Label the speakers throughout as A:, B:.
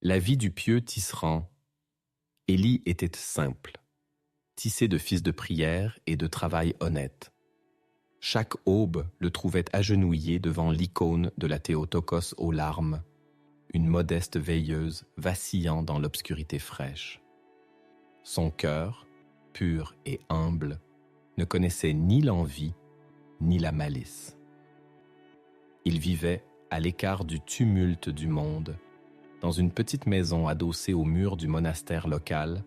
A: La vie du pieux tisserand. Élie était simple, tissé de fils de prière et de travail honnête. Chaque aube le trouvait agenouillé devant l'icône de la Théotokos aux larmes, une modeste veilleuse vacillant dans l'obscurité fraîche. Son cœur, pur et humble, ne connaissait ni l'envie ni la malice. Il vivait à l'écart du tumulte du monde, dans une petite maison adossée au mur du monastère local,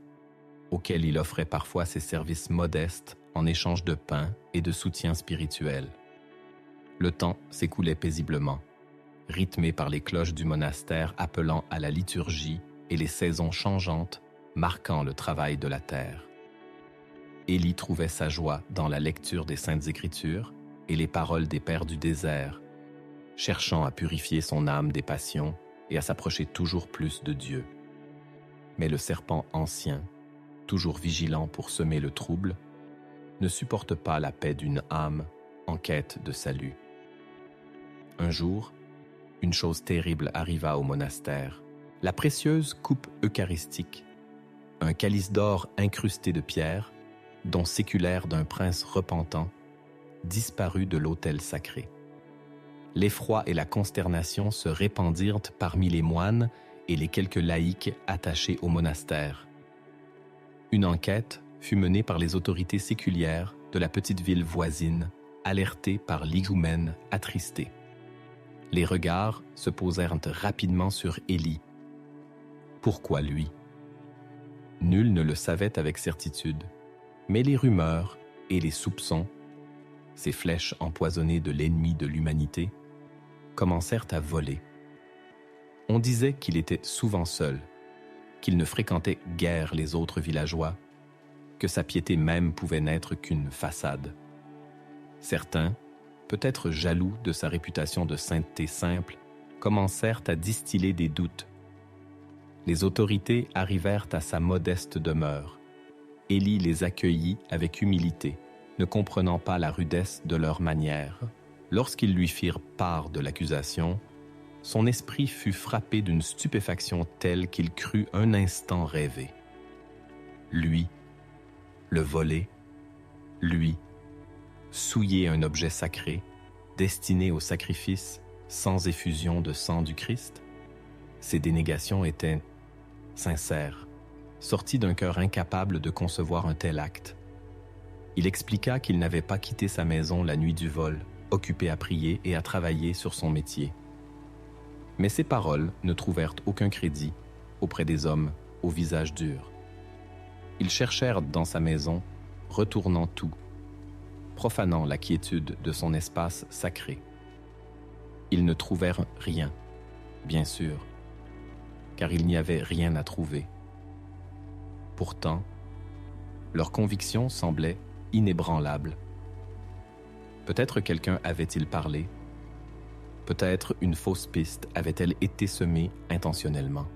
A: auquel il offrait parfois ses services modestes en échange de pain et de soutien spirituel. Le temps s'écoulait paisiblement, rythmé par les cloches du monastère appelant à la liturgie et les saisons changeantes marquant le travail de la terre. Élie trouvait sa joie dans la lecture des Saintes Écritures et les paroles des pères du désert, cherchant à purifier son âme des passions et à s'approcher toujours plus de Dieu. Mais le serpent ancien, toujours vigilant pour semer le trouble, ne supporte pas la paix d'une âme en quête de salut. Un jour, une chose terrible arriva au monastère. La précieuse coupe eucharistique, un calice d'or incrusté de pierre, don séculaire d'un prince repentant, disparut de l'autel sacré. L'effroi et la consternation se répandirent parmi les moines et les quelques laïcs attachés au monastère. Une enquête fut menée par les autorités séculières de la petite ville voisine, alertées par l'higoumène attristé. Les regards se posèrent rapidement sur Élie. Pourquoi lui? Nul ne le savait avec certitude, mais les rumeurs et les soupçons, ces flèches empoisonnées de l'ennemi de l'humanité, commencèrent à voler. On disait qu'il était souvent seul, qu'il ne fréquentait guère les autres villageois, que sa piété même pouvait n'être qu'une façade. Certains, peut-être jaloux de sa réputation de sainteté simple, commencèrent à distiller des doutes. Les autorités arrivèrent à sa modeste demeure. Élie les accueillit avec humilité, ne comprenant pas la rudesse de leurs manières. Lorsqu'ils lui firent part de l'accusation, son esprit fut frappé d'une stupéfaction telle qu'il crut un instant rêver. Lui, le voler, lui, souiller un objet sacré, destiné au sacrifice sans effusion de sang du Christ, ces dénégations étaient sincères, sorties d'un cœur incapable de concevoir un tel acte. Il expliqua qu'il n'avait pas quitté sa maison la nuit du vol, occupé à prier et à travailler sur son métier. Mais ces paroles ne trouvèrent aucun crédit auprès des hommes au visage dur. Ils cherchèrent dans sa maison, retournant tout, profanant la quiétude de son espace sacré. Ils ne trouvèrent rien, bien sûr, car il n'y avait rien à trouver. Pourtant, leur conviction semblait inébranlable. Peut-être quelqu'un avait-il parlé, peut-être une fausse piste avait-elle été semée intentionnellement.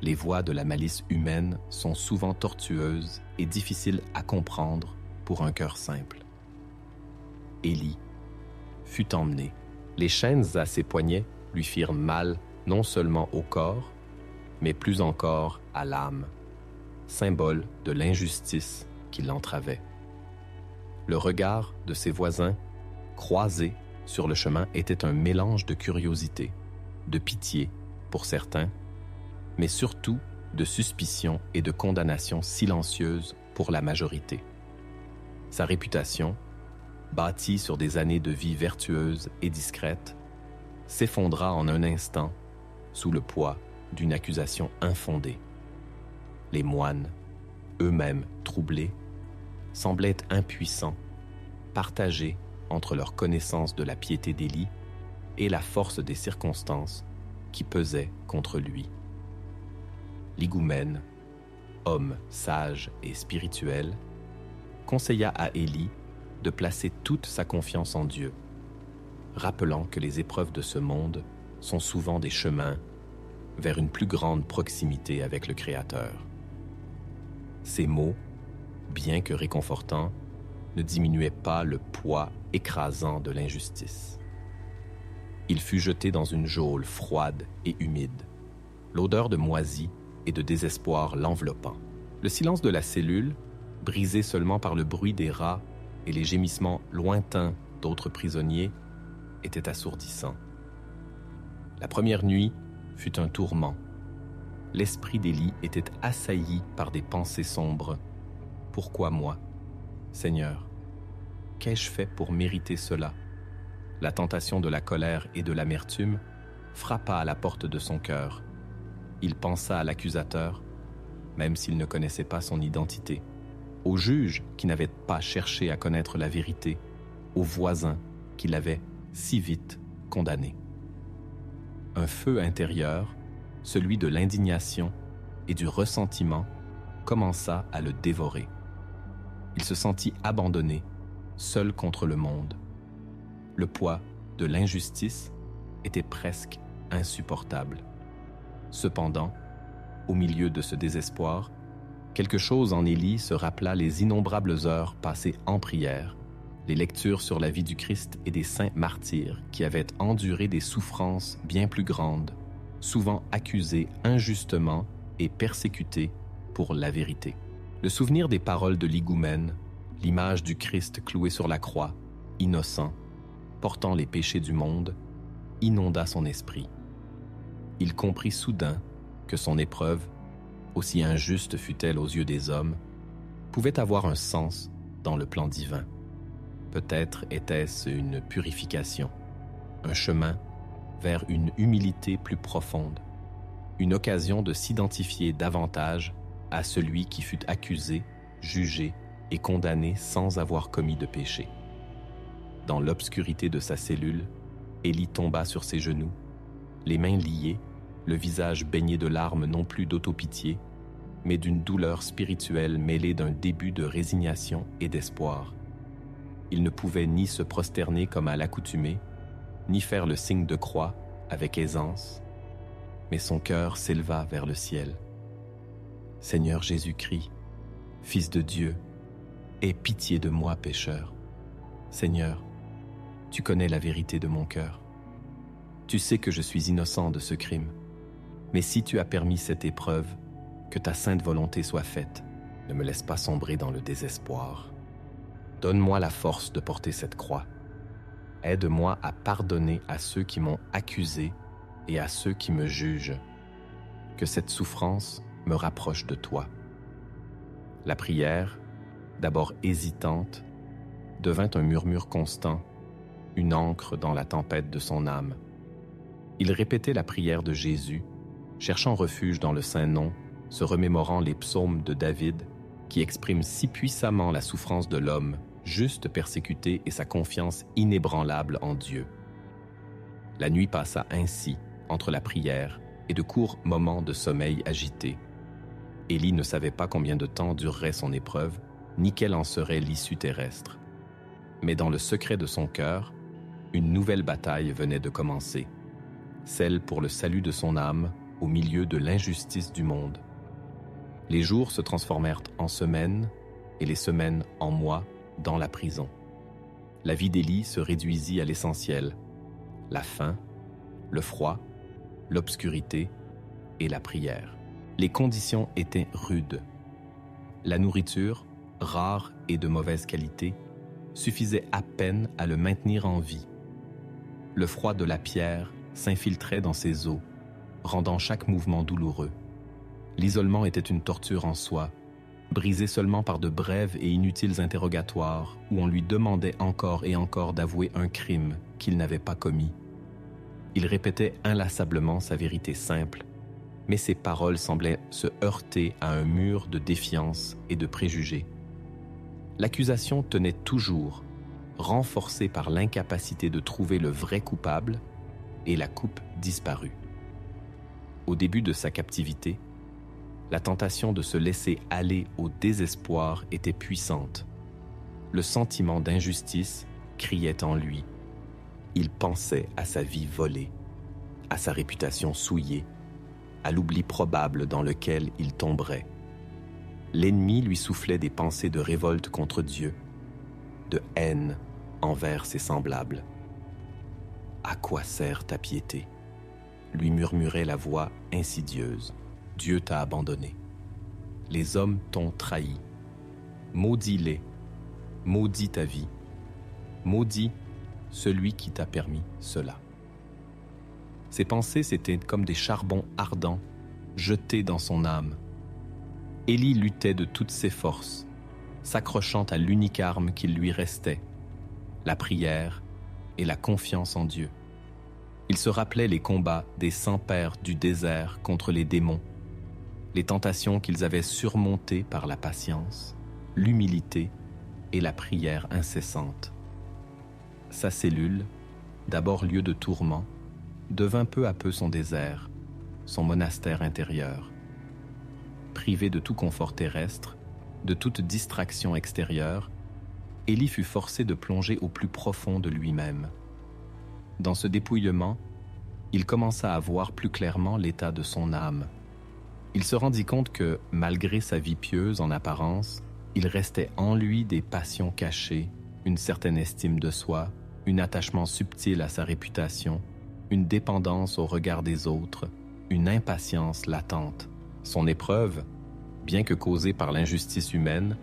A: Les voies de la malice humaine sont souvent tortueuses et difficiles à comprendre pour un cœur simple. Élie fut emmené. Les chaînes à ses poignets lui firent mal non seulement au corps, mais plus encore à l'âme, symbole de l'injustice qui l'entravait. Le regard de ses voisins, croisés sur le chemin, était un mélange de curiosité, de pitié pour certains, mais surtout de suspicion et de condamnation silencieuse pour la majorité. Sa réputation, bâtie sur des années de vie vertueuse et discrète, s'effondra en un instant sous le poids d'une accusation infondée. Les moines, eux-mêmes troublés, semblaient impuissants, partagés entre leur connaissance de la piété d'Élie et la force des circonstances qui pesaient contre lui. L'higoumène, homme sage et spirituel, conseilla à Élie de placer toute sa confiance en Dieu, rappelant que les épreuves de ce monde sont souvent des chemins vers une plus grande proximité avec le Créateur. Ces mots, bien que réconfortants, ne diminuaient pas le poids écrasant de l'injustice. Il fut jeté dans une geôle froide et humide, l'odeur de moisi et de désespoir l'enveloppant. Le silence de la cellule, brisé seulement par le bruit des rats et les gémissements lointains d'autres prisonniers, était assourdissant. La première nuit fut un tourment. L'esprit d'Élie était assailli par des pensées sombres. Pourquoi moi? Seigneur, qu'ai-je fait pour mériter cela? La tentation de la colère et de l'amertume frappa à la porte de son cœur. Il pensa à l'accusateur, même s'il ne connaissait pas son identité, au juge qui n'avait pas cherché à connaître la vérité, au voisin qui l'avait si vite condamné. Un feu intérieur, celui de l'indignation et du ressentiment, commença à le dévorer. Il se sentit abandonné, seul contre le monde. Le poids de l'injustice était presque insupportable. Cependant, au milieu de ce désespoir, quelque chose en Élie se rappela les innombrables heures passées en prière, les lectures sur la vie du Christ et des saints martyrs qui avaient enduré des souffrances bien plus grandes, souvent accusés injustement et persécutés pour la vérité. Le souvenir des paroles de l'higoumène, l'image du Christ cloué sur la croix, innocent, portant les péchés du monde, inonda son esprit. Il comprit soudain que son épreuve, aussi injuste fût-elle aux yeux des hommes, pouvait avoir un sens dans le plan divin. Peut-être était-ce une purification, un chemin vers une humilité plus profonde, une occasion de s'identifier davantage à celui qui fut accusé, jugé et condamné sans avoir commis de péché. Dans l'obscurité de sa cellule, Élie tomba sur ses genoux, les mains liées, le visage baigné de larmes non plus d'autopitié, mais d'une douleur spirituelle mêlée d'un début de résignation et d'espoir. Il ne pouvait ni se prosterner comme à l'accoutumée, ni faire le signe de croix avec aisance, mais son cœur s'éleva vers le ciel. « Seigneur Jésus-Christ, Fils de Dieu, aie pitié de moi, pécheur. Seigneur, tu connais la vérité de mon cœur. Tu sais que je suis innocent de ce crime. Mais si tu as permis cette épreuve, que ta sainte volonté soit faite. Ne me laisse pas sombrer dans le désespoir. Donne-moi la force de porter cette croix. Aide-moi à pardonner à ceux qui m'ont accusé et à ceux qui me jugent. Que cette souffrance me rapproche de toi. » La prière, d'abord hésitante, devint un murmure constant, une ancre dans la tempête de son âme. Il répétait la prière de Jésus, cherchant refuge dans le Saint-Nom, se remémorant les psaumes de David qui expriment si puissamment la souffrance de l'homme, juste persécuté et sa confiance inébranlable en Dieu. La nuit passa ainsi, entre la prière et de courts moments de sommeil agité. Élie ne savait pas combien de temps durerait son épreuve, ni quelle en serait l'issue terrestre. Mais dans le secret de son cœur, une nouvelle bataille venait de commencer, celle pour le salut de son âme au milieu de l'injustice du monde. Les jours se transformèrent en semaines et les semaines en mois dans la prison. La vie d'Élie se réduisit à l'essentiel, la faim, le froid, l'obscurité et la prière. Les conditions étaient rudes. La nourriture, rare et de mauvaise qualité, suffisait à peine à le maintenir en vie. Le froid de la pierre s'infiltrait dans ses os, rendant chaque mouvement douloureux. L'isolement était une torture en soi, brisée seulement par de brèves et inutiles interrogatoires où on lui demandait encore et encore d'avouer un crime qu'il n'avait pas commis. Il répétait inlassablement sa vérité simple, mais ses paroles semblaient se heurter à un mur de défiance et de préjugés. L'accusation tenait toujours, renforcée par l'incapacité de trouver le vrai coupable, et la coupe disparut. Au début de sa captivité, la tentation de se laisser aller au désespoir était puissante. Le sentiment d'injustice criait en lui. Il pensait à sa vie volée, à sa réputation souillée, à l'oubli probable dans lequel il tomberait. L'ennemi lui soufflait des pensées de révolte contre Dieu, de haine envers ses semblables. À quoi sert ta piété? lui murmurait la voix insidieuse. Dieu t'a abandonné. Les hommes t'ont trahi. Maudis-les. Maudis ta vie. Maudit celui qui t'a permis cela. Ces pensées, c'étaient comme des charbons ardents jetés dans son âme. Élie luttait de toutes ses forces, s'accrochant à l'unique arme qu'il lui restait, la prière et la confiance en Dieu. Il se rappelait les combats des 100 pères du désert contre les démons, les tentations qu'ils avaient surmontées par la patience, l'humilité et la prière incessante. Sa cellule, d'abord lieu de tourment, devint peu à peu son désert, son monastère intérieur. Privé de tout confort terrestre, de toute distraction extérieure, Élie fut forcé de plonger au plus profond de lui-même. Dans ce dépouillement, il commença à voir plus clairement l'état de son âme. Il se rendit compte que, malgré sa vie pieuse en apparence, il restait en lui des passions cachées, une certaine estime de soi, un attachement subtil à sa réputation, une dépendance au regard des autres, une impatience latente. Son épreuve, bien que causée par l'injustice humaine,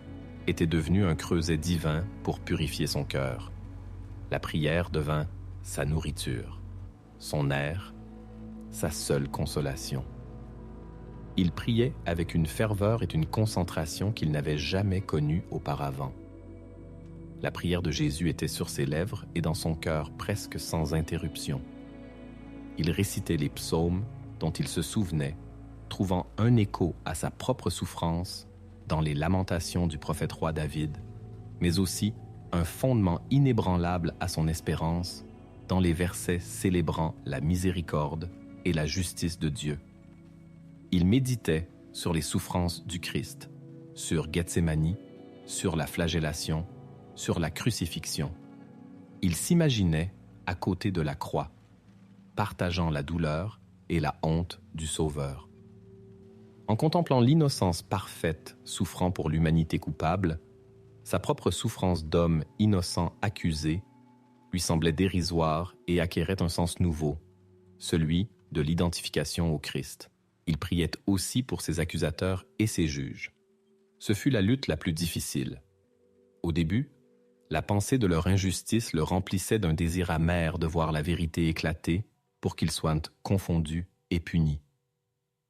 A: était devenue un creuset divin pour purifier son cœur. La prière devint sa nourriture, son air, sa seule consolation. Il priait avec une ferveur et une concentration qu'il n'avait jamais connues auparavant. La prière de Jésus était sur ses lèvres et dans son cœur presque sans interruption. Il récitait les psaumes dont il se souvenait, trouvant un écho à sa propre souffrance dans les lamentations du prophète roi David, mais aussi un fondement inébranlable à son espérance dans les versets célébrant la miséricorde et la justice de Dieu. Il méditait sur les souffrances du Christ, sur Gethsémani, sur la flagellation, sur la crucifixion. Il s'imaginait à côté de la croix, partageant la douleur et la honte du Sauveur. En contemplant l'innocence parfaite souffrant pour l'humanité coupable, sa propre souffrance d'homme innocent accusé lui semblait dérisoire et acquérait un sens nouveau, celui de l'identification au Christ. Il priait aussi pour ses accusateurs et ses juges. Ce fut la lutte la plus difficile. Au début, la pensée de leur injustice le remplissait d'un désir amer de voir la vérité éclater pour qu'ils soient confondus et punis.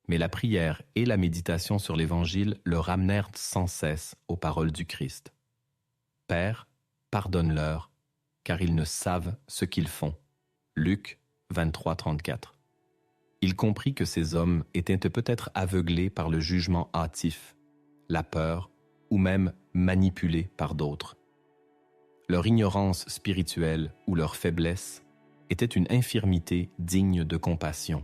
A: Mais la prière et la méditation sur l'Évangile le ramenèrent sans cesse aux paroles du Christ. « Père, pardonne-leur, car ils ne savent ce qu'ils font. » Luc 23, 34. Il comprit que ces hommes étaient peut-être aveuglés par le jugement hâtif, la peur ou même manipulés par d'autres. Leur ignorance spirituelle ou leur faiblesse était une infirmité digne de compassion.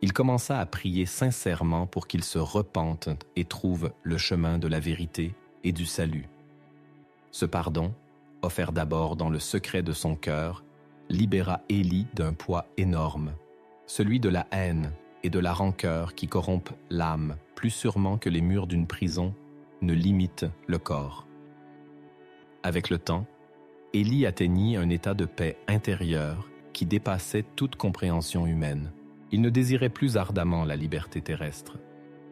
A: Il commença à prier sincèrement pour qu'ils se repentent et trouvent le chemin de la vérité et du salut. Ce pardon, offert d'abord dans le secret de son cœur, libéra Élie d'un poids énorme, celui de la haine et de la rancœur qui corrompent l'âme plus sûrement que les murs d'une prison ne limitent le corps. Avec le temps, Élie atteignit un état de paix intérieure qui dépassait toute compréhension humaine. Il ne désirait plus ardemment la liberté terrestre.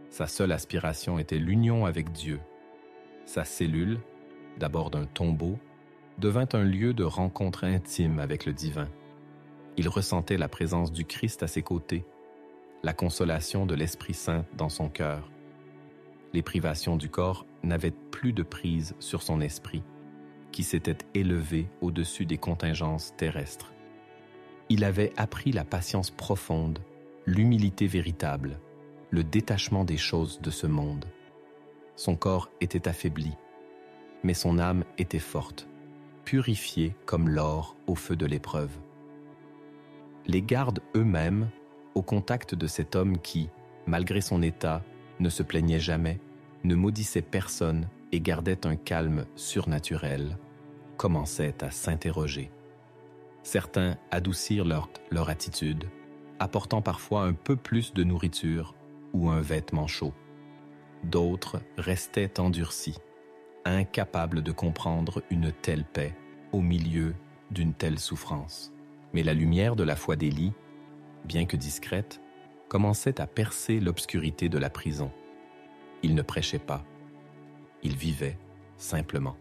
A: Sa seule aspiration était l'union avec Dieu. Sa cellule, d'abord d'un tombeau, devint un lieu de rencontre intime avec le divin. Il ressentait la présence du Christ à ses côtés, la consolation de l'Esprit Saint dans son cœur. Les privations du corps n'avaient plus de prise sur son esprit, qui s'était élevé au-dessus des contingences terrestres. Il avait appris la patience profonde, l'humilité véritable, le détachement des choses de ce monde. Son corps était affaibli, mais son âme était forte, purifiée comme l'or au feu de l'épreuve. Les gardes eux-mêmes, au contact de cet homme qui, malgré son état, ne se plaignait jamais, ne maudissait personne et gardait un calme surnaturel, commençaient à s'interroger. Certains adoucirent leur attitude, apportant parfois un peu plus de nourriture ou un vêtement chaud. D'autres restaient endurcis, incapables de comprendre une telle paix au milieu d'une telle souffrance. Mais la lumière de la foi d'Élie, bien que discrète, commençait à percer l'obscurité de la prison. Il ne prêchait pas. Il vivait simplement.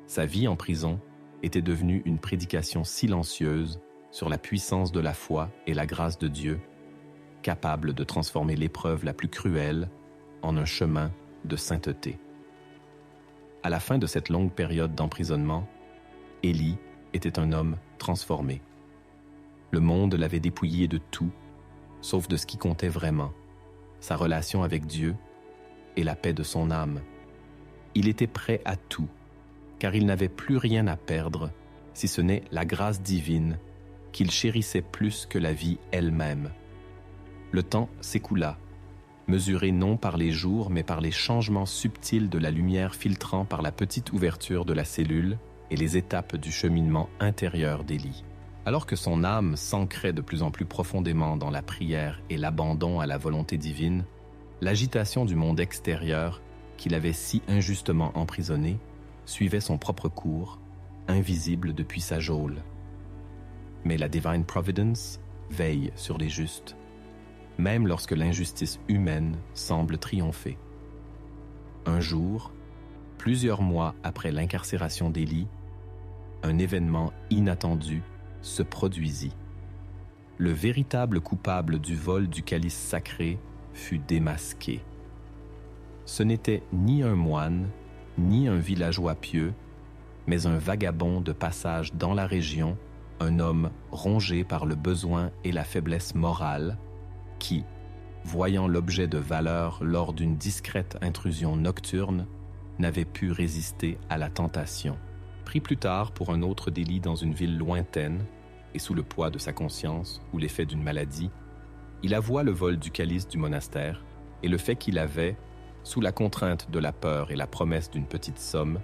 A: Sa vie en prison était devenue une prédication silencieuse sur la puissance de la foi et la grâce de Dieu, capable de transformer l'épreuve la plus cruelle en un chemin de sainteté. À la fin de cette longue période d'emprisonnement, Élie était un homme transformé. Le monde l'avait dépouillé de tout, sauf de ce qui comptait vraiment, sa relation avec Dieu et la paix de son âme. Il était prêt à tout, car il n'avait plus rien à perdre, si ce n'est la grâce divine qu'il chérissait plus que la vie elle-même. Le temps s'écoula, mesuré non par les jours, mais par les changements subtils de la lumière filtrant par la petite ouverture de la cellule et les étapes du cheminement intérieur d'Élie. Alors que son âme s'ancrait de plus en plus profondément dans la prière et l'abandon à la volonté divine, l'agitation du monde extérieur, qu'il avait si injustement emprisonné, suivait son propre cours, invisible depuis sa geôle. Mais la Divine Providence veille sur les justes, même lorsque l'injustice humaine semble triompher. Un jour, plusieurs mois après l'incarcération d'Élie, un événement inattendu se produisit. Le véritable coupable du vol du calice sacré fut démasqué. Ce n'était ni un moine, ni un villageois pieux, mais un vagabond de passage dans la région, un homme rongé par le besoin et la faiblesse morale, qui, voyant l'objet de valeur lors d'une discrète intrusion nocturne, n'avait pu résister à la tentation. Pris plus tard pour un autre délit dans une ville lointaine, et sous le poids de sa conscience ou l'effet d'une maladie, il avoua le vol du calice du monastère et le fait qu'il avait, sous la contrainte de la peur et la promesse d'une petite somme,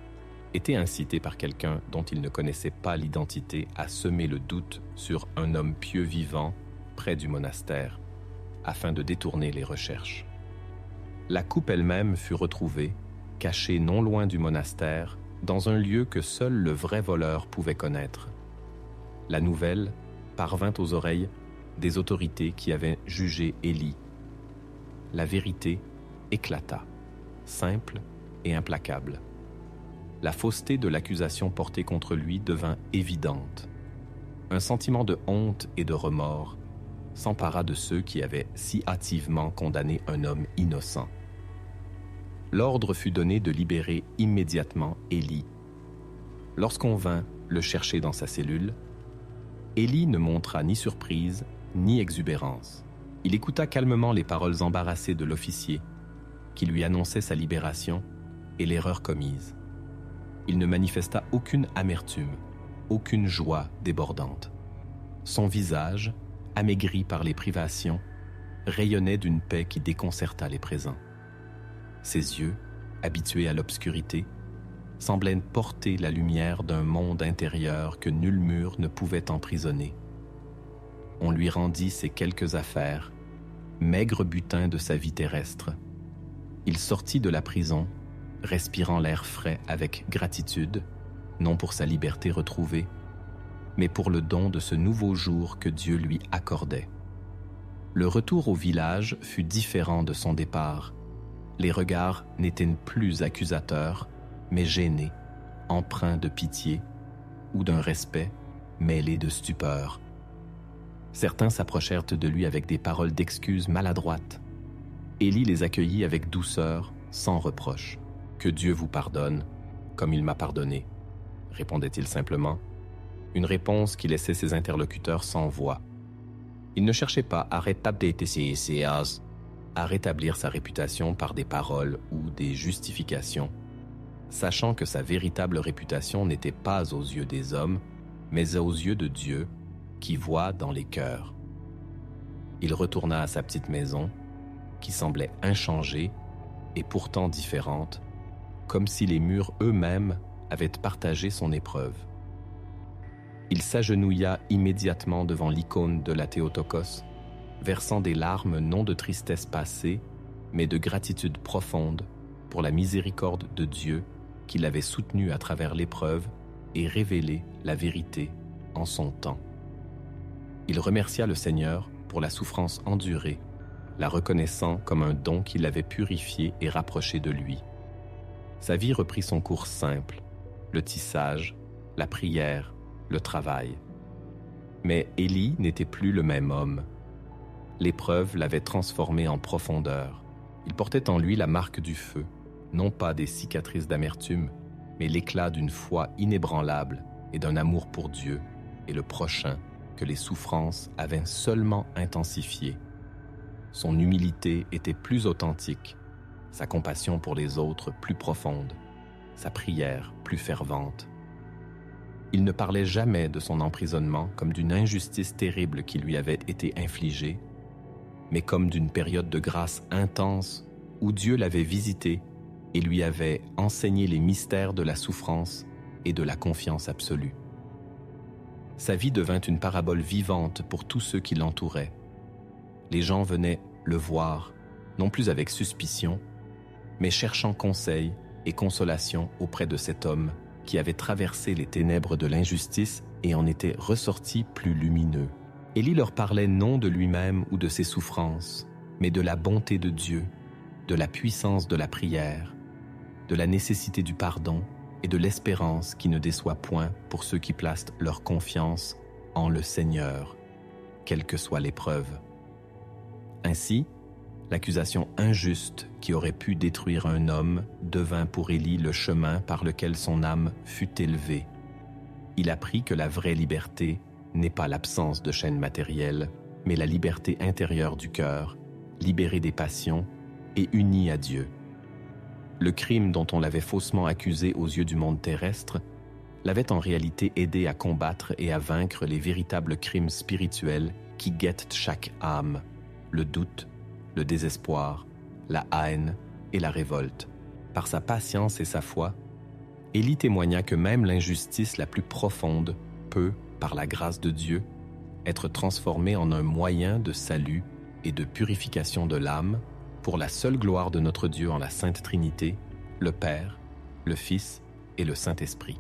A: été incité par quelqu'un dont il ne connaissait pas l'identité à semer le doute sur un homme pieux vivant près du monastère, afin de détourner les recherches. La coupe elle-même fut retrouvée, cachée non loin du monastère, dans un lieu que seul le vrai voleur pouvait connaître. La nouvelle parvint aux oreilles des autorités qui avaient jugé Élie. La vérité éclata, simple et implacable. La fausseté de l'accusation portée contre lui devint évidente. Un sentiment de honte et de remords s'empara de ceux qui avaient si hâtivement condamné un homme innocent. L'ordre fut donné de libérer immédiatement Élie. Lorsqu'on vint le chercher dans sa cellule, Élie ne montra ni surprise ni exubérance. Il écouta calmement les paroles embarrassées de l'officier, qui lui annonçait sa libération et l'erreur commise. Il ne manifesta aucune amertume, aucune joie débordante. Son visage, amaigri par les privations, rayonnait d'une paix qui déconcerta les présents. Ses yeux, habitués à l'obscurité, semblaient porter la lumière d'un monde intérieur que nul mur ne pouvait emprisonner. On lui rendit ses quelques affaires, maigre butin de sa vie terrestre. Il sortit de la prison, respirant l'air frais avec gratitude, non pour sa liberté retrouvée, mais pour le don de ce nouveau jour que Dieu lui accordait. Le retour au village fut différent de son départ. Les regards n'étaient plus accusateurs, mais gênés, empreints de pitié ou d'un respect mêlé de stupeur. Certains s'approchèrent de lui avec des paroles d'excuses maladroites. Élie les accueillit avec douceur, sans reproche. « Que Dieu vous pardonne, comme il m'a pardonné », répondait-il simplement, une réponse qui laissait ses interlocuteurs sans voix. Il ne cherchait pas à rétablir sa réputation par des paroles ou des justifications, sachant que sa véritable réputation n'était pas aux yeux des hommes, mais aux yeux de Dieu, qui voit dans les cœurs. Il retourna à sa petite maison, qui semblait inchangée et pourtant différente, comme si les murs eux-mêmes avaient partagé son épreuve. Il s'agenouilla immédiatement devant l'icône de la Théotokos, versant des larmes non de tristesse passée, mais de gratitude profonde pour la miséricorde de Dieu qui l'avait soutenu à travers l'épreuve et révélé la vérité en son temps. Il remercia le Seigneur pour la souffrance endurée, la reconnaissant comme un don qui l'avait purifié et rapproché de lui. Sa vie reprit son cours simple, le tissage, la prière, le travail. Mais Élie n'était plus le même homme. L'épreuve l'avait transformé en profondeur. Il portait en lui la marque du feu, non pas des cicatrices d'amertume, mais l'éclat d'une foi inébranlable et d'un amour pour Dieu et le prochain que les souffrances avaient seulement intensifié. Son humilité était plus authentique, sa compassion pour les autres plus profonde, sa prière plus fervente. Il ne parlait jamais de son emprisonnement comme d'une injustice terrible qui lui avait été infligée, mais comme d'une période de grâce intense où Dieu l'avait visité et lui avait enseigné les mystères de la souffrance et de la confiance absolue. Sa vie devint une parabole vivante pour tous ceux qui l'entouraient. Les gens venaient le voir, non plus avec suspicion, mais cherchant conseil et consolation auprès de cet homme qui avait traversé les ténèbres de l'injustice et en était ressorti plus lumineux. Élie leur parlait non de lui-même ou de ses souffrances, mais de la bonté de Dieu, de la puissance de la prière, de la nécessité du pardon et de l'espérance qui ne déçoit point pour ceux qui placent leur confiance en le Seigneur, quelle que soit l'épreuve. Ainsi, l'accusation injuste qui aurait pu détruire un homme devint pour Élie le chemin par lequel son âme fut élevée. Il apprit que la vraie liberté n'est pas l'absence de chaînes matérielles, mais la liberté intérieure du cœur, libérée des passions et unie à Dieu. Le crime dont on l'avait faussement accusé aux yeux du monde terrestre l'avait en réalité aidé à combattre et à vaincre les véritables crimes spirituels qui guettent chaque âme, le doute, le désespoir, la haine et la révolte. Par sa patience et sa foi, Élie témoigna que même l'injustice la plus profonde peut, par la grâce de Dieu, être transformée en un moyen de salut et de purification de l'âme pour la seule gloire de notre Dieu en la Sainte Trinité, le Père, le Fils et le Saint-Esprit.